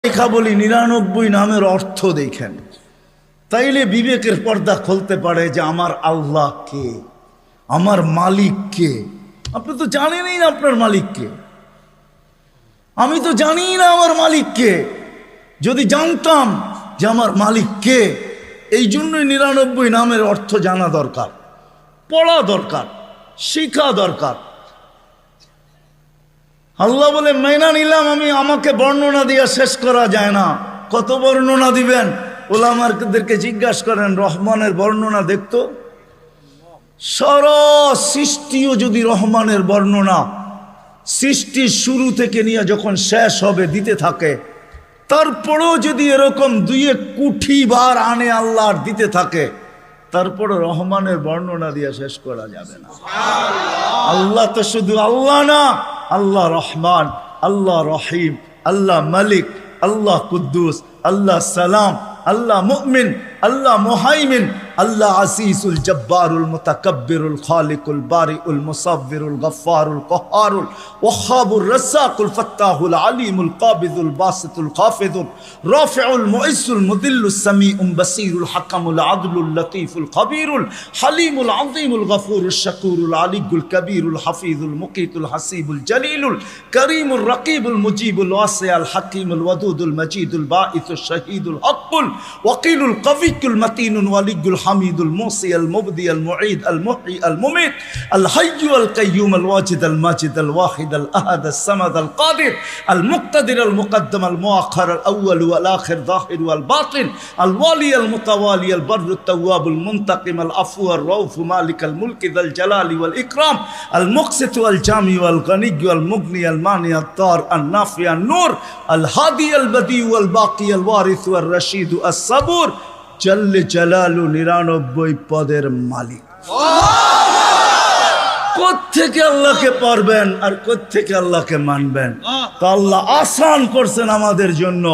লেখা বলি 99 নামের অর্থ দেখেন, তাইলে বিবেকের পর্দা খুলতে পারে যে আমার আল্লাহ কে, আমার মালিক কে। আপনি তো জানেনই না আপনার মালিক কে, আমি তো জানি না আমার মালিক কে। যদি জানতাম যে আমার মালিক কে, এই জন্যই 99 নামের অর্থ জানা দরকার, পড়া দরকার, শিখা দরকার। আল্লাহ বলে মাইনা নিলাম আমি, আমাকে বর্ণনা দিয়া শেষ করা যায় না। কত বর্ণনা দিবেন? ওলামাদেরকে জিজ্ঞাসা করেন, রহমানের বর্ণনা দেখতো সারা সৃষ্টিও যদি রহমানের বর্ণনা সৃষ্টির শুরু থেকে নিয়ে যখন শেষ হবে দিতে থাকে, তারপরেও যদি এরকম 2 কোটি বার আনে আল্লাহর দিতে থাকে, তারপরে রহমানের বর্ণনা দিয়ে শেষ করা যাবে না। আল্লাহ তো শুধু আল্লাহ না, আল্লাহ রহমান, আল্লাহ রহিম, আল্লাহ মালিক, আল্লাহ কুদ্দুস, আল্লাহ সালাম, আল্লাহ মুমিন, আল্লাহ মুহাইমিন, আল্লাহ আসিসুল জব্বারুল মুতাকাব্বিরুল খালিকুল বারিউল মুসাব্বিরুল গফফারুল কহারুল ওয়াহাবুর রাসাকুল ফাত্তাহুল আলিমুল কাবিদুল বাসিতুল খাফিদুল রাফিউল মুইসুল মুদিল্লুস সামিউল বাসিরুল হাকামুল আদলুল লতীফুল খবীরুল হালিমুল আযীমুল গফুরুশ শাকুরুল আলিয়ুল কবীরুল হাফিজুল মুকিতুল হাসিবুল জলিলুল করিমুর রকিবুল মুজিবুল ওয়াসিউল হাকিমুল ওয়াদুদুল মজিদুল বাঈসুশ শাহীদুল হকুল ওয়াকিলুল কবিকুল মতিনুল ওয়ালিয়ুল হামিদুল মুসি আল মুবদি আল মুঈদ আল মুহয়ি আল মুমিত আল হাইয়্যু আল কাইয়্যুম আল ওয়াজিদ আল মাজিদ আল ওয়াহিদ আল আহাদ আল সামাদ আল কাদির আল মুক্তাদির আল মুকদ্দম আল মুআখ্খার আল আউয়াল ওয়াল আখির যাহির ওয়াল বাতিন আল ওয়ালি আল মুতাওয়ালি আল বররু তাওয়াব আল মুনতাকিম আল আফু আর রাউফ মালিক আল মুলক যাল জালালি ওয়াল ইকরাম আল মুকসিত ওয়াল জামি ওয়াল গনি ওয়াল মুগনি আল মানি আল তার আল নাফি আল নূর আল হাদি আল বদি ওয়াল বাকি আল ওয়ারিস ওয়াল রশিদ আস সাবুর জল্লে জালালু 99 পদের মালিক। কোত্থেকে আল্লাহকে পারবেন আর কোত্থেকে আল্লাহকে মানবেন? তো আল্লাহ আসান করছেন আমাদের জন্য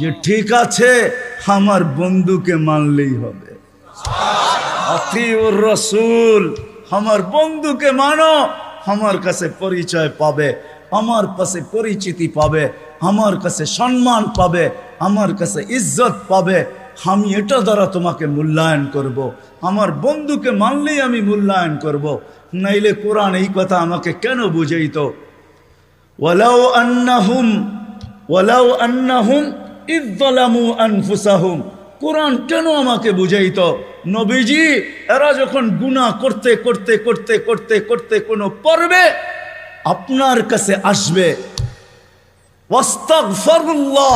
যে ঠিক আছে, আমার বন্ধুকে মানলেই হবে। আতিউর রাসূল, আমার বন্ধুকে মানো, আমার কাছে পরিচয় পাবে, আমার কাছে পরিচিতি পাবে, আমার কাছে সম্মান পাবে, আমার কাছে ইজ্জত পাবে। আমি এটা দ্বারা তোমাকে মূল্যায়ন করব। আমার বন্ধুকে মানলেই আমি মূল্যায়ন করব। নাইলে কোরআন এই কথা আমাকে কেন বুঝাইতো? ওয়ালাউ আন্নাহুম ইয যালামু আনফুসাহুম, কোরআন কেন আমাকে বুঝাইতো? নবীজি, এরা যখন গুনাহ করতে করতে করতে করতে করতে কোনো পর্বে আপনার কাছে আসবে, ওয়াস্তাগফিরুল্লাহ,